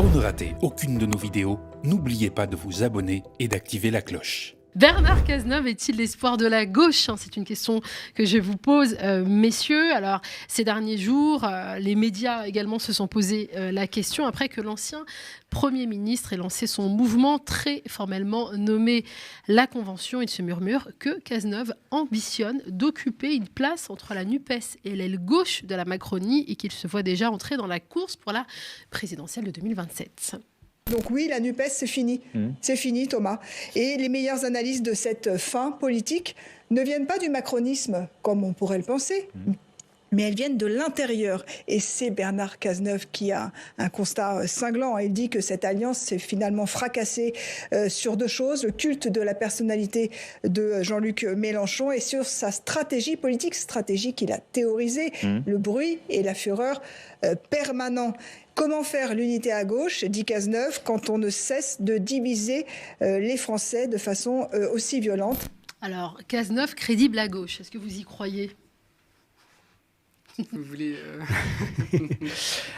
Pour ne rater aucune de nos vidéos, n'oubliez pas de vous abonner et d'activer la cloche. Bernard Cazeneuve est-il l'espoir de la gauche ? C'est une question que je vous pose, messieurs. Alors, ces derniers jours, les médias également se sont posé la question après que l'ancien Premier ministre ait lancé son mouvement très formellement nommé la Convention. Il se murmure que Cazeneuve ambitionne d'occuper une place entre la NUPES et l'aile gauche de la Macronie et qu'il se voit déjà entrer dans la course pour la présidentielle de 2027. Donc oui, la NUPES, c'est fini. C'est fini, Thomas. Et les meilleures analyses de cette fin politique ne viennent pas du macronisme, comme on pourrait le penser, mais elles viennent de l'intérieur. Et c'est Bernard Cazeneuve qui a un constat cinglant. Il dit que cette alliance s'est finalement fracassée sur deux choses, le culte de la personnalité de Jean-Luc Mélenchon et sur sa stratégie politique, stratégie qu'il a théorisée, le bruit et la fureur permanent. Comment faire l'unité à gauche, dit Cazeneuve, quand on ne cesse de diviser les Français de façon aussi violente ? Alors, Cazeneuve crédible à gauche, est-ce que vous y croyez ? Vous voulez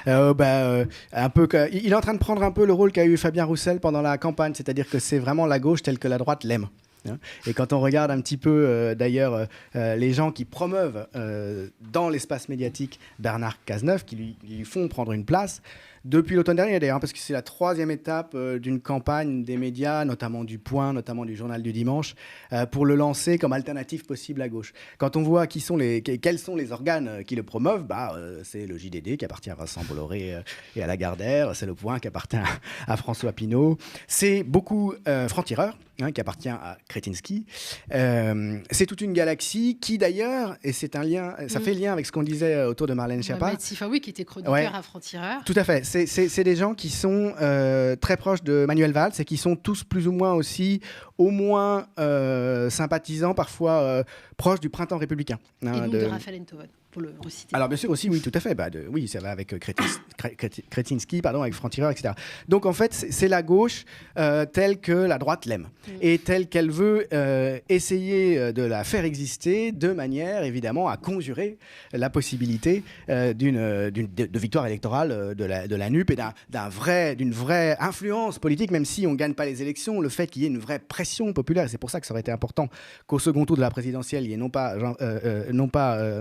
un peu. Il est en train de prendre un peu le rôle qu'a eu Fabien Roussel pendant la campagne, c'est-à-dire que c'est vraiment la gauche telle que la droite l'aime. Et quand on regarde un petit peu, les gens qui promeuvent dans l'espace médiatique Bernard Cazeneuve, qui lui font prendre une place, depuis l'automne dernier d'ailleurs, parce que c'est la troisième étape d'une campagne des médias, notamment du Point, notamment du Journal du Dimanche, pour le lancer comme alternative possible à gauche. Quand on voit quels sont les organes qui le promeuvent, c'est le JDD qui appartient à Vincent Bolloré et à Lagardère, c'est le Point qui appartient à François Pinault, c'est beaucoup Franc-Tireur, qui appartient à Kretinsky. C'est toute une galaxie qui d'ailleurs, et c'est un lien, ça fait lien avec ce qu'on disait autour de Marlène Schiappa. Mohamed Sifawi qui était chroniqueur à Franc-Tireur. Tout à fait. C'est des gens qui sont très proches de Manuel Valls et qui sont tous plus ou moins aussi, au moins sympathisants, parfois proches du printemps républicain. Et donc de Raphaël Enthoven, pour le reciter. Alors bien sûr aussi, oui, tout à fait. Oui, ça va avec Kretinsky, avec Franc-Tireur, etc. Donc en fait, c'est la gauche telle que la droite l'aime et telle qu'elle veut essayer de la faire exister de manière, évidemment, à conjurer la possibilité de victoire électorale de la NUP et d'une vraie influence politique, même si on ne gagne pas les élections, le fait qu'il y ait une vraie pression populaire. C'est pour ça que ça aurait été important qu'au second tour de la présidentielle, il y ait non pas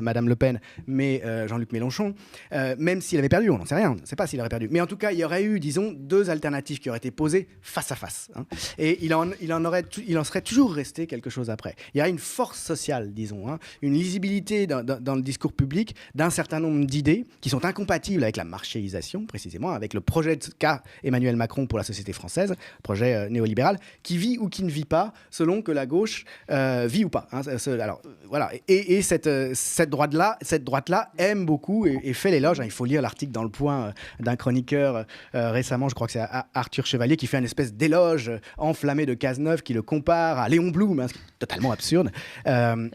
Madame Le Pen, mais Jean-Luc Mélenchon, même s'il avait perdu, on n'en sait rien, on ne sait pas s'il aurait perdu. Mais en tout cas, il y aurait eu, disons, deux alternatives qui auraient été posées face à face. Et il en serait toujours resté quelque chose après. Il y aurait une force sociale, disons, une lisibilité dans le discours public d'un certain nombre d'idées qui sont incompatibles avec la marchéisation, précisément, avec le projet qu'a Emmanuel Macron pour la société française, projet néolibéral, qui vit ou qui ne vit pas, selon que la gauche vit ou pas. Alors, voilà. Et cette droite-là aime beaucoup et fait l'éloge. Il faut lire l'article dans Le Point d'un chroniqueur récemment, je crois que c'est Arthur Chevalier, qui fait une espèce d'éloge enflammé de Cazeneuve, qui le compare à Léon Blum, ce qui est totalement absurde,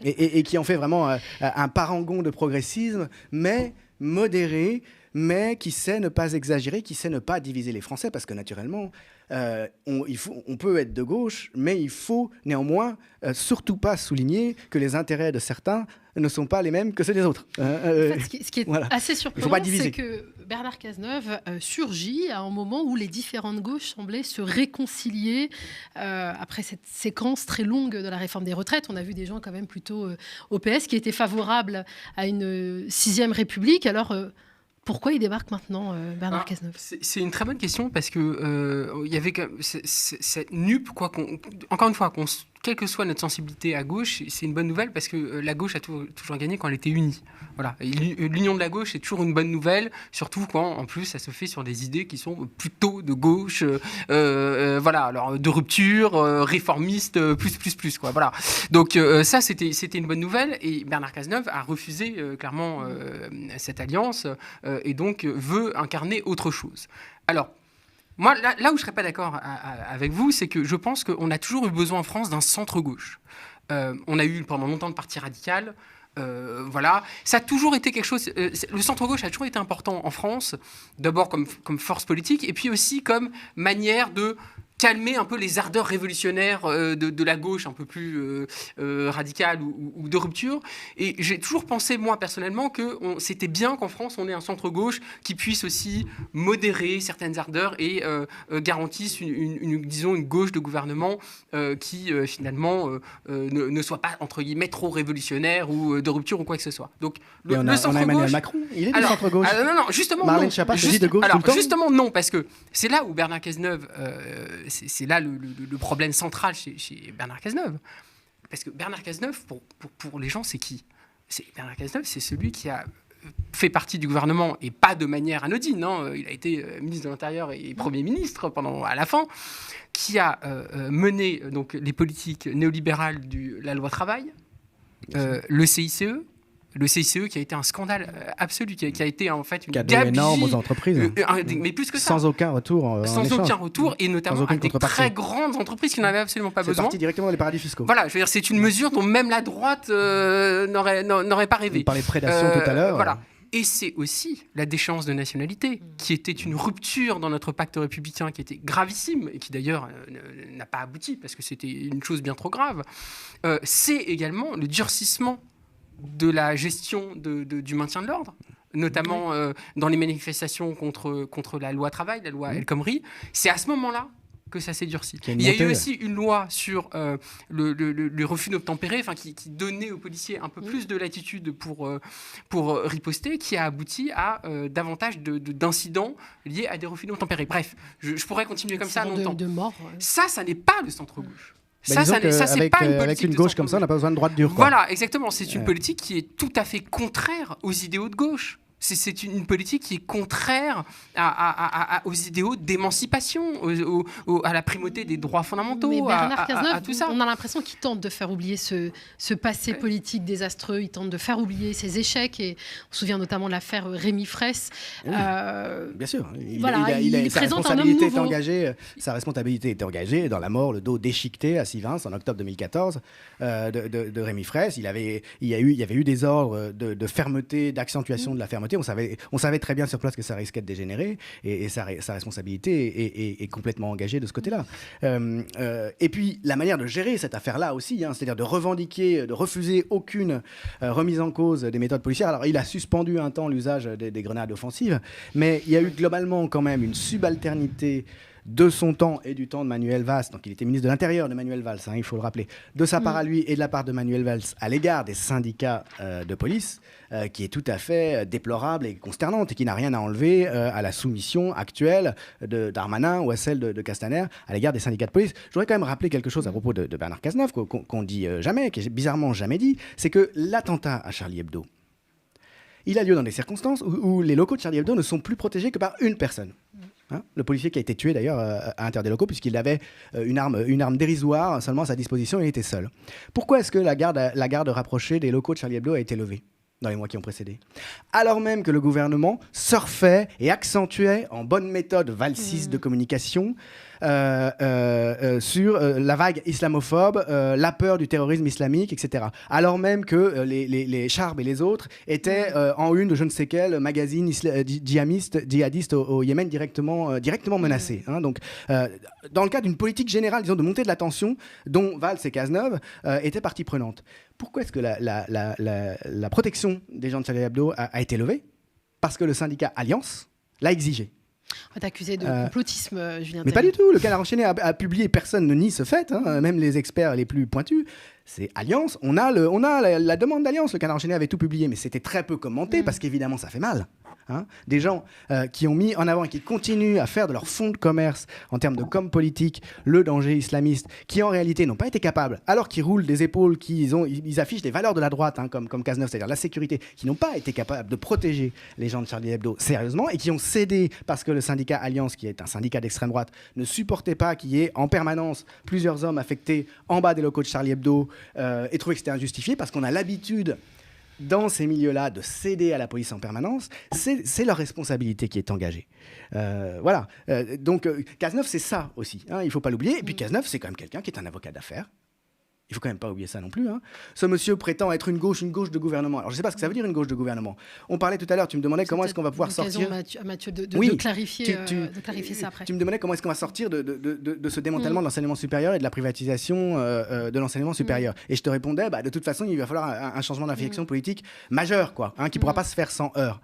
et qui en fait vraiment un parangon de progressisme, mais modéré, mais qui sait ne pas exagérer, qui sait ne pas diviser les Français, parce que naturellement, on peut être de gauche, mais il faut néanmoins surtout pas souligner que les intérêts de certains ne sont pas les mêmes que ceux des autres. En fait, ce qui est assez surprenant, c'est que Bernard Cazeneuve surgit à un moment où les différentes gauches semblaient se réconcilier après cette séquence très longue de la réforme des retraites. On a vu des gens quand même plutôt au PS qui étaient favorables à une 6e République. Alors, pourquoi il débarque maintenant, Bernard Cazeneuve ? C'est une très bonne question parce que il y avait cette NUP, encore une fois, quelle que soit notre sensibilité à gauche, c'est une bonne nouvelle parce que la gauche a toujours gagné quand elle était unie. Voilà. L'union de la gauche est toujours une bonne nouvelle, surtout quand, en plus, ça se fait sur des idées qui sont plutôt de gauche, alors de rupture, réformiste, plus, quoi. Voilà. Donc ça, c'était une bonne nouvelle et Bernard Cazeneuve a refusé clairement cette alliance et donc veut incarner autre chose. Alors, moi, là où je ne serais pas d'accord avec vous, c'est que je pense qu'on a toujours eu besoin en France d'un centre-gauche. On a eu pendant longtemps de parti radical. Ça a toujours été quelque chose. Le centre-gauche a toujours été important en France, d'abord comme force politique, et puis aussi comme manière de calmer un peu les ardeurs révolutionnaires de la gauche un peu plus radicale ou de rupture. Et j'ai toujours pensé, moi, personnellement, que c'était bien qu'en France, on ait un centre-gauche qui puisse aussi modérer certaines ardeurs et garantisse, disons, une gauche de gouvernement qui, finalement, ne soit pas, entre guillemets, trop révolutionnaire ou de rupture ou quoi que ce soit. Donc, le on a centre-gauche... Emmanuel Macron, il est du centre-gauche. Non, justement, Marlène non. Schiappa, dit de gauche tout le temps. Justement, non, parce que c'est là où Bernard Cazeneuve... c'est là le problème central chez Bernard Cazeneuve. Parce que Bernard Cazeneuve, pour les gens, c'est qui ? Bernard Cazeneuve, c'est celui qui a fait partie du gouvernement, et pas de manière anodine, hein, il a été ministre de l'Intérieur et Premier ministre à la fin, qui a mené donc, les politiques néolibérales de la loi travail, le CICE, qui a été un scandale absolu, qui a été en fait une gabegie énorme aux entreprises. Mais plus que ça. Sans aucun retour. Sans aucun retour, et notamment avec des très grandes entreprises qui n'en avaient absolument pas besoin. C'est parti directement dans les paradis fiscaux. Voilà, je veux dire, c'est une mesure dont même la droite n'aurait pas rêvé. On parlait de prédation tout à l'heure. Voilà. Et c'est aussi la déchéance de nationalité, qui était une rupture dans notre pacte républicain, qui était gravissime, et qui d'ailleurs n'a pas abouti, parce que c'était une chose bien trop grave. C'est également le durcissement de la gestion du maintien de l'ordre, notamment dans les manifestations contre la loi travail, la loi El Khomri. C'est à ce moment-là que ça s'est durci. Il y a eu aussi une loi sur le refus d'obtempérer, qui donnait aux policiers un peu plus de latitude pour riposter, qui a abouti à davantage d'incidents liés à des refus d'obtempérer. Bref, je pourrais continuer comme ça longtemps. De mort. Ouais. Ça n'est pas le centre-gauche. Ça, c'est pas une politique. Avec une gauche comme ça, on n'a pas besoin de droite dure. Voilà, exactement. C'est une politique qui est tout à fait contraire aux idéaux de gauche. C'est une politique qui est contraire aux idéaux d'émancipation, à la primauté des droits fondamentaux, mais Bernard Cazeneuve, à tout ça. On a l'impression qu'il tente de faire oublier ce passé politique désastreux, il tente de faire oublier ses échecs, et on se souvient notamment de l'affaire Rémi Fraisse. Oui, bien sûr, il sa présente un homme nouveau. Sa responsabilité était engagée dans la mort, le dos déchiqueté à Sivins en octobre 2014 de Rémi Fraisse. Il y avait eu des ordres de fermeté, d'accentuation de la fermeté. On savait très bien sur place que ça risquait de dégénérer, et sa responsabilité est complètement engagée de ce côté-là. Et puis, la manière de gérer cette affaire-là aussi, c'est-à-dire de revendiquer, de refuser aucune remise en cause des méthodes policières. Alors, il a suspendu un temps l'usage des grenades offensives, mais il y a eu globalement quand même une subalternité de son temps et du temps de Manuel Valls, donc il était ministre de l'Intérieur de Manuel Valls, il faut le rappeler, de sa part à lui et de la part de Manuel Valls à l'égard des syndicats de police, qui est tout à fait déplorable et consternante, et qui n'a rien à enlever à la soumission actuelle de Darmanin ou à celle de Castaner à l'égard des syndicats de police. Je voudrais quand même rappeler quelque chose à propos de Bernard Cazeneuve, qu'on dit jamais, qui est bizarrement jamais dit, c'est que l'attentat à Charlie Hebdo, il a lieu dans des circonstances où les locaux de Charlie Hebdo ne sont plus protégés que par une personne. Le policier qui a été tué d'ailleurs à l'intérieur des locaux, puisqu'il avait une arme dérisoire seulement à sa disposition, et il était seul. Pourquoi est-ce que la garde rapprochée des locaux de Charlie Hebdo a été levée dans les mois qui ont précédé, alors même que le gouvernement surfait et accentuait en bonne méthode valsiste de communication sur la vague islamophobe, la peur du terrorisme islamique, etc. Alors même que les Charbes et les autres étaient en une de je ne sais quel magazine djihadiste au Yémen directement menacé. Donc, dans le cadre d'une politique générale, disons, de montée de la tension, dont Valls et Cazeneuve étaient partie prenante. Pourquoi est-ce que la protection des gens de Charlie Hebdo a été levée ? Parce que le syndicat Alliance l'a exigé. On va t'accuser de complotisme, Julien. Mais pas du tout. Le Canard enchaîné a publié, personne ne nie ce fait, même les experts les plus pointus. C'est Alliance. On a la demande d'Alliance. Le Canard enchaîné avait tout publié, mais c'était très peu commenté parce qu'évidemment, ça fait mal. Des gens qui ont mis en avant et qui continuent à faire de leur fonds de commerce en termes de com politique le danger islamiste, qui en réalité n'ont pas été capables, alors qu'ils roulent des épaules, ils affichent des valeurs de la droite, comme Cazeneuve, c'est-à-dire la sécurité, qui n'ont pas été capables de protéger les gens de Charlie Hebdo sérieusement, et qui ont cédé parce que le syndicat Alliance, qui est un syndicat d'extrême droite, ne supportait pas qu'il y ait en permanence plusieurs hommes affectés en bas des locaux de Charlie Hebdo, et trouvait que c'était injustifié parce qu'on a l'habitude dans ces milieux-là de céder à la police en permanence. C'est leur responsabilité qui est engagée. Voilà. Donc Cazeneuve, c'est ça aussi. Il ne faut pas l'oublier. Et puis Cazeneuve, c'est quand même quelqu'un qui est un avocat d'affaires, Il faut quand même pas oublier ça non plus. Hein. Ce monsieur prétend être une gauche de gouvernement. Alors je sais pas ce que ça veut dire une gauche de gouvernement. On parlait tout à l'heure, tu me demandais comment est-ce qu'on va pouvoir sortir. À Mathieu de Oui, clarifier ça après. Tu me demandais comment est-ce qu'on va sortir de ce démantèlement de l'enseignement supérieur et de la privatisation de l'enseignement supérieur. Et je te répondais, de toute façon, il va falloir un changement d'inflexion politique majeur, quoi, hein, qui ne pourra pas se faire sans heurts.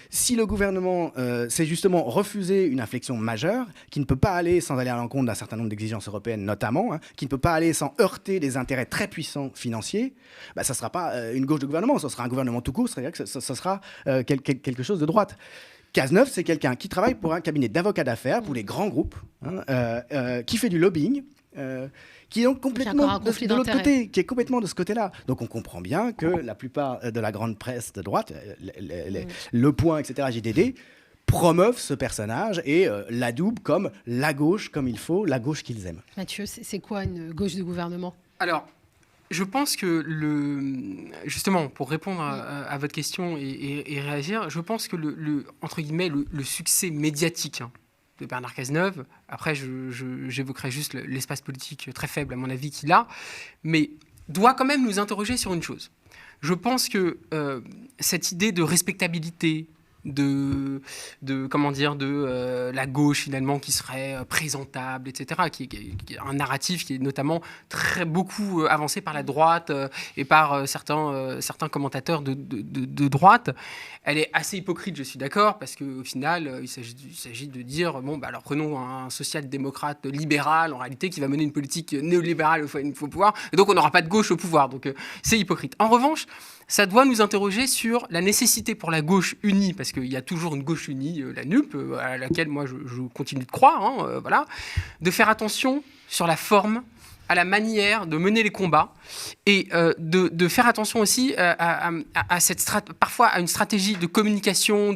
Si le gouvernement s'est justement refusé une inflexion majeure, qui ne peut pas aller sans aller à l'encontre d'un certain nombre d'exigences européennes notamment, hein, qui ne peut pas aller sans heurter des intérêts très puissants financiers, ça ne sera pas une gauche de gouvernement, ce sera un gouvernement tout court, c'est-à-dire que ce sera quelque chose de droite. Cazeneuve, c'est quelqu'un qui travaille pour un cabinet d'avocats d'affaires, pour les grands groupes, hein, qui fait du lobbying, qui est donc complètement de l'autre côté, qui est complètement de ce côté-là. Donc on comprend bien que la plupart de la grande presse de droite, Le Point, etc., JDD, promeuvent ce personnage et l'adoubent comme la gauche, comme il faut, la gauche qu'ils aiment. Mathieu, c'est quoi une gauche de gouvernement ? Alors, je pense que, justement, pour répondre à votre question et réagir, je pense que entre guillemets, le succès médiatique de Bernard Cazeneuve, après j'évoquerai juste l'espace politique très faible, à mon avis, qu'il a, mais doit quand même nous interroger sur une chose. Je pense que cette idée de respectabilité, de la gauche finalement qui serait présentable, etc., qui est un narratif qui est notamment beaucoup avancé par la droite et par certains commentateurs de droite. Elle est assez hypocrite, je suis d'accord, parce qu'au final, il s'agit de dire, alors prenons un social-démocrate libéral, en réalité, qui va mener une politique néolibérale une fois au pouvoir, et donc on n'aura pas de gauche au pouvoir, donc c'est hypocrite. En revanche, ça doit nous interroger sur la nécessité pour la gauche unie, parce qu'il y a toujours une gauche unie, la NUP, à laquelle moi je continue de croire, de faire attention sur la forme, à la manière de mener les combats, et de faire attention aussi parfois à une stratégie de communication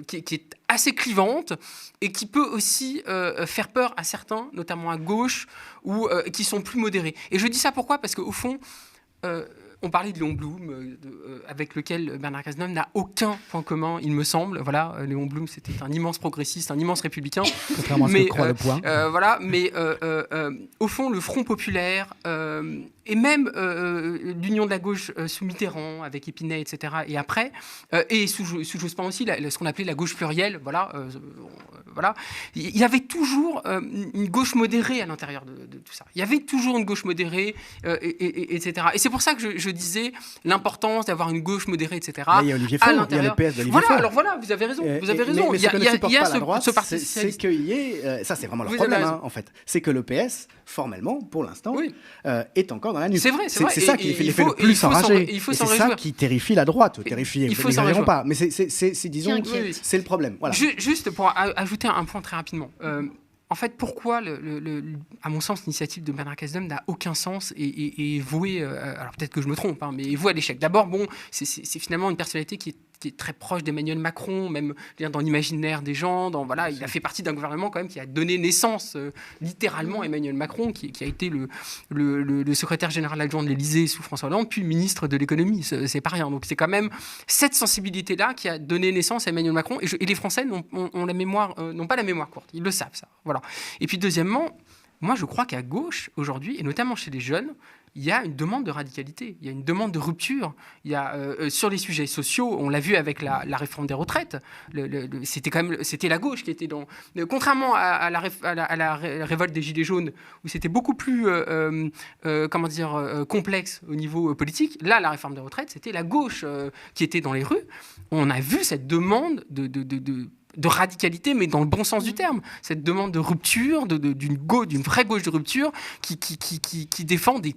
qui est assez clivante et qui peut aussi faire peur à certains, notamment à gauche, ou qui sont plus modérés. Et je dis ça pourquoi ? Parce qu'au fond, on parlait de Léon Blum, avec lequel Bernard Cazeneuve n'a aucun point commun, il me semble. Voilà, Léon Blum, c'était un immense progressiste, un immense républicain. Contrairement à ce que croit Le Point. Mais au fond, le Front populaire et même l'union de la gauche sous Mitterrand, avec Épinay, etc. Et après, et sous Jospin aussi, ce qu'on appelait la gauche plurielle. Il y avait toujours une gauche modérée à l'intérieur de tout ça. Il y avait toujours une gauche modérée, etc. Et c'est pour ça que je disais l'importance d'avoir une gauche modérée, etc. Là, il y a Olivier Faure, il y a le PS d'Olivier Faure. Alors voilà, vous avez raison. Mais il y a ce droite, ce parti c'est qu'il y ait... ça, c'est vraiment le problème, en fait. C'est que le PS, formellement, pour l'instant, est encore dans la NUP. C'est vrai. C'est ça qui fait le plus enrager. C'est ça qui terrifie la droite. Il faut s'en réjouir pas. Mais disons, c'est le problème. Voilà. Juste pour ajouter un point très rapidement. En fait, pourquoi, à mon sens, l'initiative de Bernard Cazeneuve n'a aucun sens et est vouée, alors peut-être que je me trompe, mais est vouée à l'échec. D'abord, c'est finalement une personnalité qui est très proche d'Emmanuel Macron, même dans l'imaginaire des gens. Il a fait partie d'un gouvernement quand même qui a donné naissance littéralement à Emmanuel Macron, qui a été le secrétaire général adjoint de l'Élysée sous François Hollande, puis ministre de l'économie. C'est pas rien. Donc c'est quand même cette sensibilité-là qui a donné naissance à Emmanuel Macron. Et les Français n'ont pas la mémoire courte. Ils le savent, ça. Voilà. Et puis deuxièmement, moi je crois qu'à gauche, aujourd'hui, et notamment chez les jeunes, il y a une demande de radicalité, il y a une demande de rupture. Il y a, sur les sujets sociaux, on l'a vu avec la réforme des retraites, c'était la gauche qui était dans... Contrairement à la révolte des Gilets jaunes, où c'était beaucoup plus complexe au niveau politique, là, la réforme des retraites, c'était la gauche qui était dans les rues. On a vu cette demande de radicalité, mais dans le bon sens du terme. Cette demande de rupture, d'une vraie gauche de rupture qui défend des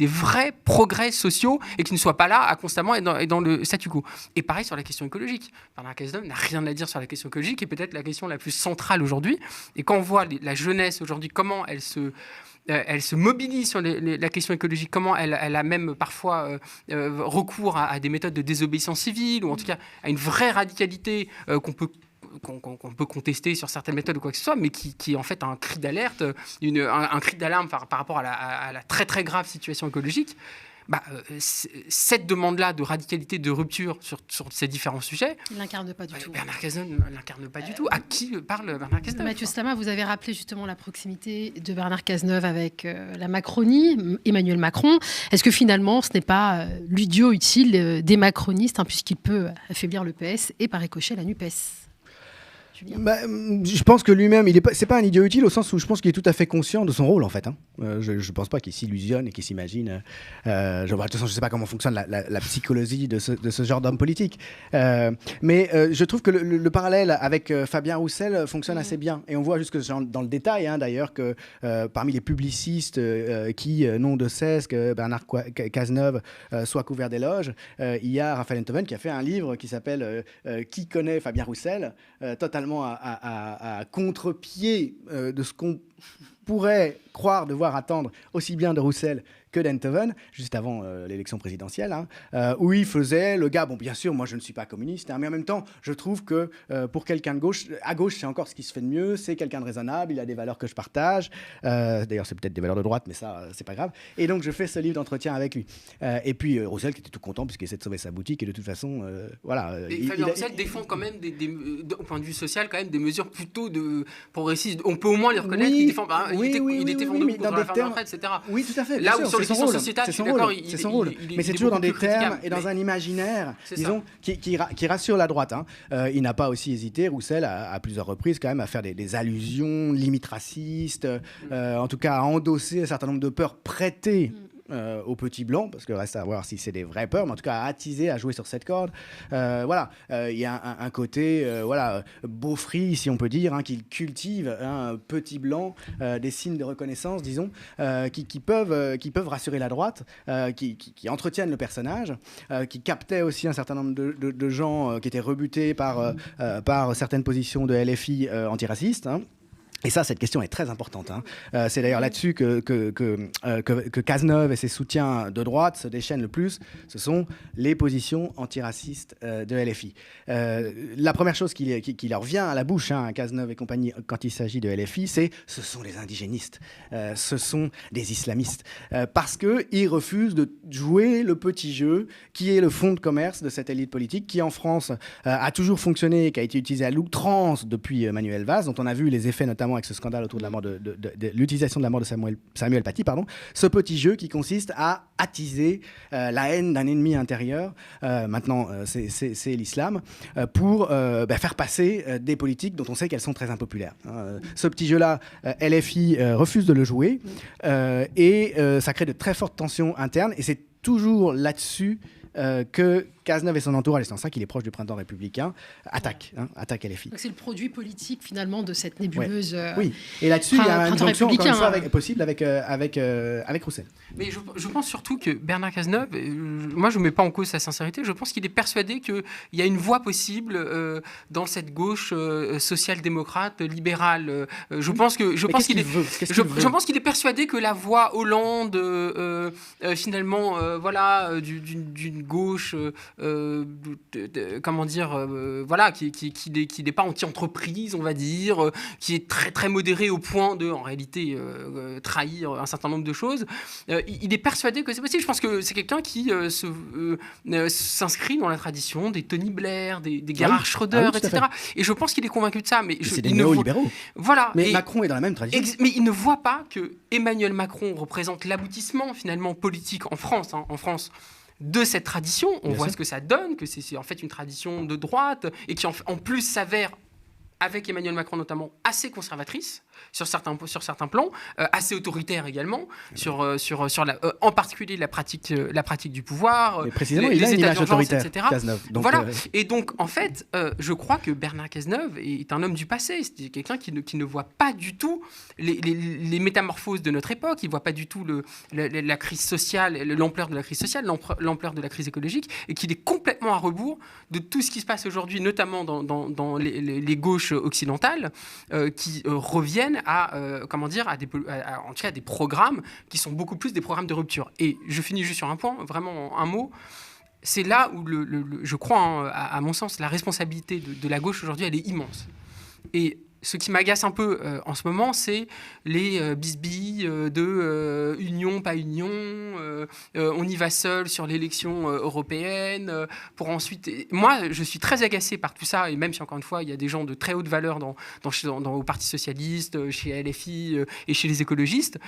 vrais progrès sociaux et qui ne soit pas là à constamment être dans le statu quo. Et pareil sur la question écologique. Bernard Cazeneuve n'a rien à dire sur la question écologique, qui est peut-être la question la plus centrale aujourd'hui. Et quand on voit la jeunesse aujourd'hui, comment elle se mobilise sur la question écologique, comment elle a même parfois recours à des méthodes de désobéissance civile, ou en tout cas à une vraie radicalité qu'on peut contester sur certaines méthodes ou quoi que ce soit, mais qui est en fait un cri d'alerte, un cri d'alarme par rapport à la très très grave situation écologique. cette demande-là de radicalité, de rupture sur ces différents sujets, il l'incarne pas du tout. Bernard Cazeneuve ne l'incarne pas du tout. À qui parle Bernard Cazeneuve? Mathieu Slama, vous avez rappelé justement la proximité de Bernard Cazeneuve avec la Macronie, Emmanuel Macron. Est-ce que finalement, ce n'est pas l'idiot utile des macronistes, puisqu'il peut affaiblir le PS et par ricochet la NUPES? Je pense que lui-même, c'est pas un idiot utile au sens où je pense qu'il est tout à fait conscient de son rôle en fait. Je pense pas qu'il s'illusionne et qu'il s'imagine. De toute façon, je sais pas comment fonctionne la psychologie de ce genre d'homme politique. Mais je trouve que le parallèle avec Fabien Roussel fonctionne assez bien. Et on voit jusque dans le détail d'ailleurs que parmi les publicistes qui n'ont de cesse que Bernard Cazeneuve soit couvert d'éloges, il y a Raphaël Enthoven qui a fait un livre qui s'appelle Qui connaît Fabien Roussel, totalement à contre-pied de ce qu'on pourrait croire devoir attendre aussi bien de Roussel que d'Enthoven, juste avant l'élection présidentielle, où il faisait le gars, bon bien sûr, moi je ne suis pas communiste, mais en même temps, je trouve que pour quelqu'un de gauche, à gauche c'est encore ce qui se fait de mieux, c'est quelqu'un de raisonnable, il a des valeurs que je partage, d'ailleurs c'est peut-être des valeurs de droite, mais ça c'est pas grave, et donc je fais ce livre d'entretien avec lui. Et puis Roussel qui était tout content puisqu'il essaie de sauver sa boutique, et de toute façon, voilà. Fabien Roussel défend quand même, au point de vue social, quand même des mesures plutôt progressistes, on peut au moins les reconnaître, il défend, il était vendu contre la réforme de retraite, etc. Oui, tout à fait. Là où sur les questions sociétales, je suis d'accord, c'est son rôle. Mais c'est toujours dans des termes et dans un imaginaire, disons, qui rassure la droite. Il n'a pas aussi hésité, Roussel, à plusieurs reprises, quand même, à faire des allusions limite racistes, en tout cas à endosser un certain nombre de peurs prêtées aux petits blancs, parce que reste à voir si c'est des vraies peurs, mais en tout cas à attiser, à jouer sur cette corde. Voilà, il y a un côté beaufry, si on peut dire, qu'il cultive, petit blanc, des signes de reconnaissance, disons, qui peuvent rassurer la droite, qui entretiennent le personnage, qui captaient aussi un certain nombre de gens qui étaient rebutés par certaines positions de LFI antiracistes. Et ça, cette question est très importante. C'est d'ailleurs là-dessus que Cazeneuve et ses soutiens de droite se déchaînent le plus. Ce sont les positions antiracistes de LFI. La première chose qui leur vient à la bouche, à Cazeneuve et compagnie, quand il s'agit de LFI, ce sont les indigénistes. Ce sont des islamistes. Parce qu'ils refusent de jouer le petit jeu qui est le fonds de commerce de cette élite politique qui, en France, a toujours fonctionné et qui a été utilisé à l'outrance depuis Manuel Valls, dont on a vu les effets notamment avec ce scandale autour de la mort de l'utilisation de la mort de Samuel Paty, ce petit jeu qui consiste à attiser la haine d'un ennemi intérieur, maintenant c'est l'islam, pour faire passer des politiques dont on sait qu'elles sont très impopulaires. Ce petit jeu-là, LFI refuse de le jouer, et ça crée de très fortes tensions internes, et c'est toujours là-dessus que Cazeneuve et son entourage, et c'est en ça qu'il est proche du printemps républicain, attaquent LFI. Donc c'est le produit politique finalement de cette nébuleuse. Oui, et là-dessus il y a une jonction encore une fois possible avec Roussel. Mais je pense surtout que Bernard Cazeneuve, moi je ne mets pas en cause sa sincérité, je pense qu'il est persuadé qu'il y a une voie possible dans cette gauche social-démocrate, libérale. Je pense qu'il est persuadé que la voie Hollande, finalement, d'une gauche, comment dire, voilà, qui n'est pas anti-entreprise, on va dire, qui est très très modéré au point de, en réalité, trahir un certain nombre de choses. Il est persuadé que c'est possible. Je pense que c'est quelqu'un qui s'inscrit dans la tradition des Tony Blair, des Gerhard Schröder, etc. Et je pense qu'il est convaincu de ça. Mais c'est des néolibéraux. Voilà. Mais Macron est dans la même tradition. Mais il ne voit pas que Emmanuel Macron représente l'aboutissement finalement politique en France, de cette tradition. On voit ce que ça donne, que c'est en fait une tradition de droite et qui en plus s'avère, avec Emmanuel Macron notamment, assez conservatrice sur certains plans, assez autoritaire également, en particulier la pratique du pouvoir, mais précisément, les il a une états image d'urgence, autoritaire, etc. Cazeneuve. Donc, voilà. Et donc, en fait, je crois que Bernard Cazeneuve est un homme du passé. C'est quelqu'un qui ne voit pas du tout les métamorphoses de notre époque. Il ne voit pas du tout la crise sociale, l'ampleur de la crise sociale, l'ampleur de la crise écologique, et qu'il est complètement à rebours de tout ce qui se passe aujourd'hui, notamment dans les gauches occidentales, qui reviennent à des programmes qui sont beaucoup plus des programmes de rupture. Et je finis juste sur un point, vraiment un mot. C'est là où, je crois, à mon sens, la responsabilité de la gauche aujourd'hui, elle est immense. Et ce qui m'agace un peu en ce moment, c'est les bisbilles de union, pas union, on y va seul sur l'élection européenne, pour ensuite... Moi, je suis très agacé par tout ça, et même si, encore une fois, il y a des gens de très haute valeur au Parti Socialiste, chez LFI et chez les écologistes,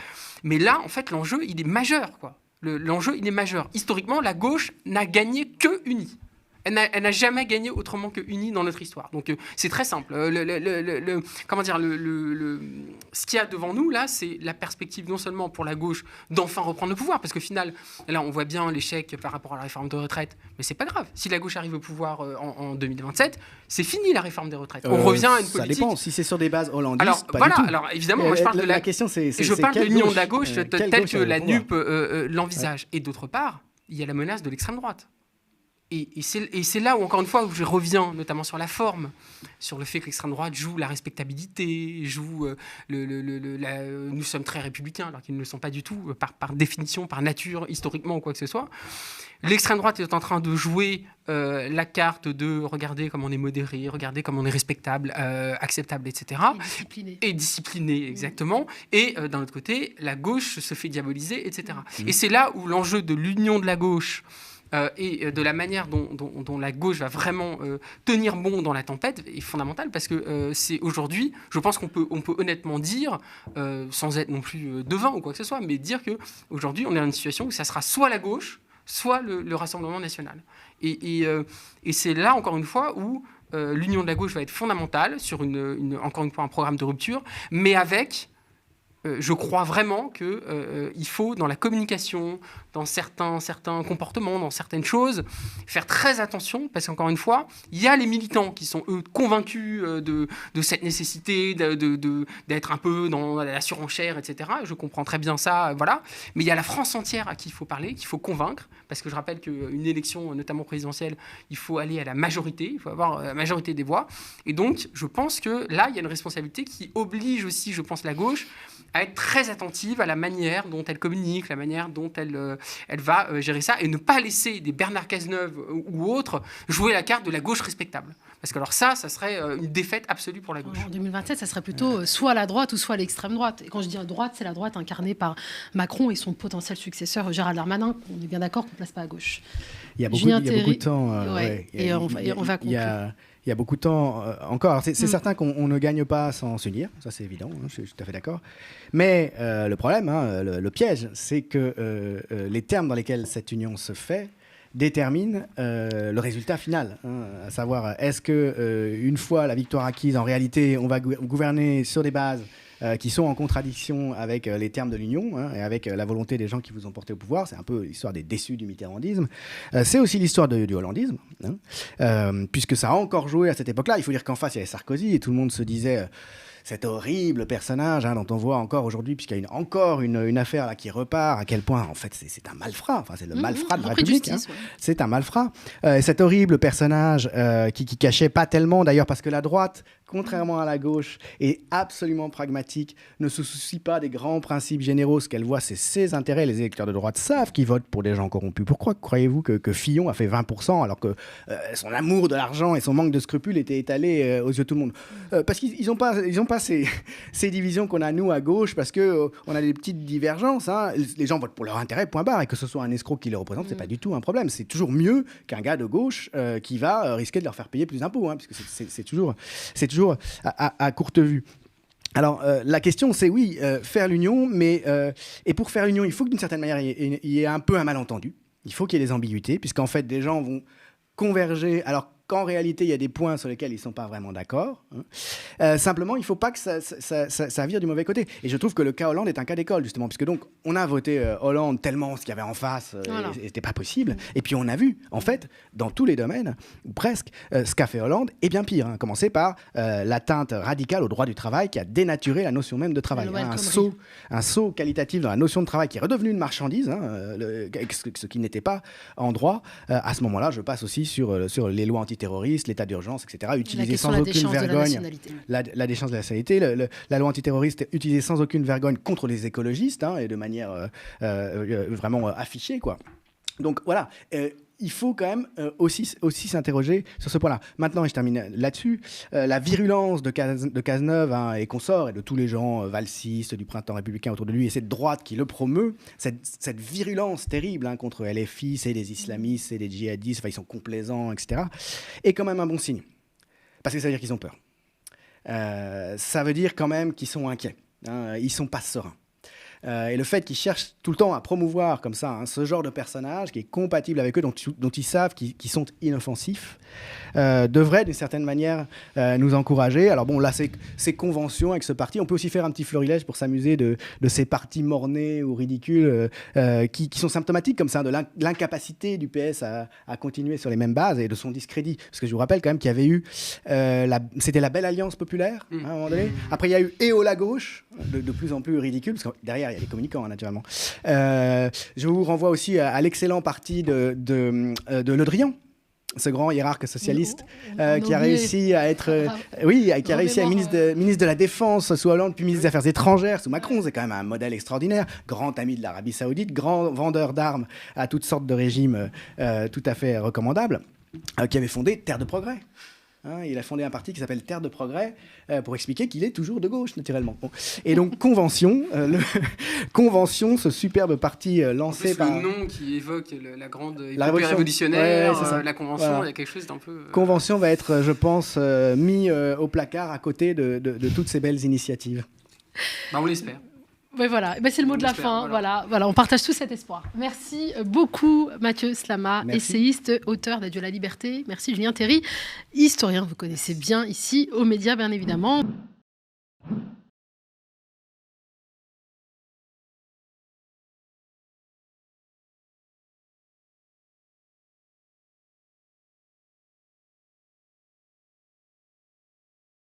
mais là, en fait, l'enjeu, il est majeur, quoi. L'enjeu, il est majeur. Historiquement, la gauche n'a gagné que unie. Elle n'a jamais gagné autrement que unie dans notre histoire. Donc, c'est très simple. Ce qu'il y a devant nous, là, c'est la perspective non seulement pour la gauche d'enfin reprendre le pouvoir, parce qu'au final, là, on voit bien l'échec par rapport à la réforme de retraite, mais c'est pas grave. Si la gauche arrive au pouvoir en 2027, c'est fini la réforme des retraites. On revient à une politique... Ça dépend. Si c'est sur des bases hollandistes, alors, pas voilà, du tout. alors évidemment, moi, je parle de la question, c'est je parle de l'union de la gauche telle que la NUP NUP l'envisage. Et d'autre part, il y a la menace de l'extrême droite. Et c'est là où, encore une fois, où je reviens notamment sur la forme, sur le fait que l'extrême droite joue la respectabilité, joue nous sommes très républicains, alors qu'ils ne le sont pas du tout, par définition, par nature, historiquement ou quoi que ce soit. L'extrême droite est en train de jouer la carte de regarder comme on est modéré, regarder comme on est respectable, acceptable, etc. Et discipliné, exactement. Et d'un autre côté, la gauche se fait diaboliser, etc. Et c'est là où l'enjeu de l'union de la gauche et de la manière dont la gauche va vraiment tenir bon dans la tempête est fondamentale, parce que c'est aujourd'hui, je pense qu'on peut honnêtement dire, sans être non plus devin ou quoi que ce soit, mais dire qu'aujourd'hui, on est dans une situation où ça sera soit la gauche, soit le Rassemblement national. Et c'est là, encore une fois, où l'union de la gauche va être fondamentale sur, encore une fois, un programme de rupture, mais avec... je crois vraiment qu'il faut, dans la communication, dans certains comportements, dans certaines choses, faire très attention, parce qu'encore une fois, il y a les militants qui sont, eux, convaincus de cette nécessité d'être un peu dans la surenchère, etc. Je comprends très bien ça, voilà. Mais il y a la France entière à qui il faut parler, qu'il faut convaincre, parce que je rappelle qu'une élection, notamment présidentielle, il faut aller à la majorité, il faut avoir la majorité des voix. Et donc, je pense que là, il y a une responsabilité qui oblige aussi, je pense, la gauche à être très attentive à la manière dont elle communique, la manière dont elle va gérer ça, et ne pas laisser des Bernard Cazeneuve ou autres jouer la carte de la gauche respectable. Parce que alors ça serait une défaite absolue pour la gauche. En 2027, ça serait plutôt soit la droite ou soit l'extrême droite. Et quand je dis droite, c'est la droite incarnée par Macron et son potentiel successeur Gérald Darmanin. On est bien d'accord qu'on ne place pas à gauche. Il y a beaucoup de temps. On va conclure. Il y a beaucoup de temps encore. C'est certain qu'on ne gagne pas sans s'unir, ça c'est évident, je suis tout à fait d'accord. Mais le problème, le piège, c'est que les termes dans lesquels cette union se fait déterminent le résultat final. À savoir, est-ce qu'une fois la victoire acquise, en réalité, on va gouverner sur des bases qui sont en contradiction avec les termes de l'Union et avec la volonté des gens qui vous ont porté au pouvoir. C'est un peu l'histoire des déçus du mitterrandisme. C'est aussi l'histoire du hollandisme, puisque ça a encore joué à cette époque-là. Il faut dire qu'en face, il y avait Sarkozy et tout le monde se disait... cet horrible personnage dont on voit encore aujourd'hui, puisqu'il y a encore une affaire là qui repart, à quel point, en fait, c'est un malfrat. Enfin, c'est le malfrat de la République. Justice, ouais. C'est un malfrat. Cet horrible personnage qui cachait pas tellement, d'ailleurs, parce que la droite, contrairement à la gauche, est absolument pragmatique, ne se soucie pas des grands principes généraux. Ce qu'elle voit, c'est ses intérêts. Les électeurs de droite savent qu'ils votent pour des gens corrompus. Pourquoi croyez-vous que Fillon a fait 20% alors que son amour de l'argent et son manque de scrupules étaient étalés aux yeux de tout le monde? Parce qu'ils n'ont pas ces divisions qu'on a nous à gauche, parce qu'on a des petites divergences. Les gens votent pour leur intérêt, point barre, et que ce soit un escroc qui les représente, c'est pas du tout un problème. C'est toujours mieux qu'un gars de gauche qui va risquer de leur faire payer plus d'impôts, puisque c'est toujours à courte vue. Alors, la question, c'est oui, faire l'union, mais et pour faire l'union, il faut que d'une certaine manière, il y ait un peu un malentendu. Il faut qu'il y ait des ambiguïtés, puisqu'en fait, des gens vont converger, alors qu'en réalité, il y a des points sur lesquels ils ne sont pas vraiment d'accord. Simplement, il ne faut pas que ça vire du mauvais côté. Et je trouve que le cas Hollande est un cas d'école, justement, puisque donc, on a voté Hollande tellement ce qu'il y avait en face n'était pas possible. Et puis, on a vu, en fait, dans tous les domaines, ou presque, ce qu'a fait Hollande est bien pire. Commencer par l'atteinte radicale au droit du travail qui a dénaturé la notion même de travail. Un saut qualitatif dans la notion de travail qui est redevenu une marchandise, ce qui n'était pas en droit. À ce moment-là, je passe aussi sur les lois antiterroristes, l'état d'urgence, etc., utilisé sans aucune vergogne. La déchéance de la nationalité. La loi antiterroriste utilisée sans aucune vergogne contre les écologistes, et de manière vraiment affichée, quoi. Donc voilà, il faut quand même aussi s'interroger sur ce point-là. Maintenant, et je termine là-dessus, la virulence de Cazeneuve et consorts, et de tous les gens valsistes du printemps républicain autour de lui, et cette droite qui le promeut, cette virulence terrible contre LFI, c'est des islamistes, c'est des djihadistes, enfin, ils sont complaisants, etc., est quand même un bon signe. Parce que ça veut dire qu'ils ont peur. Ça veut dire quand même qu'ils sont inquiets. Ils ne sont pas sereins. Et le fait qu'ils cherchent tout le temps à promouvoir comme ça ce genre de personnage qui est compatible avec eux, dont ils savent qu'ils sont inoffensifs, devrait d'une certaine manière nous encourager. Alors bon, là, ces conventions avec ce parti, on peut aussi faire un petit florilège pour s'amuser de ces partis mornés ou ridicules qui sont symptomatiques comme ça, de l'incapacité du PS à continuer sur les mêmes bases et de son discrédit. Parce que je vous rappelle quand même qu'il y avait eu, c'était la Belle Alliance Populaire, à un moment donné. Après, il y a eu EO la gauche, de plus en plus ridicule, parce que derrière, il y a les communicants, naturellement. Je vous renvoie aussi à l'excellent parti de Le Drian, ce grand hiérarque socialiste qui a réussi à être, qui a réussi à être ministre de la Défense sous Hollande, puis ministre des Affaires étrangères sous Macron. C'est quand même un modèle extraordinaire. Grand ami de l'Arabie Saoudite, grand vendeur d'armes à toutes sortes de régimes tout à fait recommandables, qui avait fondé Terre de Progrès. Il a fondé un parti qui s'appelle Terre de Progrès pour expliquer qu'il est toujours de gauche, naturellement. Bon. Et donc, Convention, Convention, ce superbe parti lancé par... Le nom qui évoque la grande épopée révolutionnaire, la Convention, voilà. Il y a quelque chose d'un peu... Convention va être, je pense, mis au placard à côté de toutes ces belles initiatives. On l'espère. Oui, voilà. C'est le mot de la fin. Voilà. On partage tout cet espoir. Merci beaucoup, Mathieu Slama, essayiste, auteur d'Adieu la liberté. Merci, Julien Terry, historien, vous connaissez bien ici, aux médias, bien évidemment.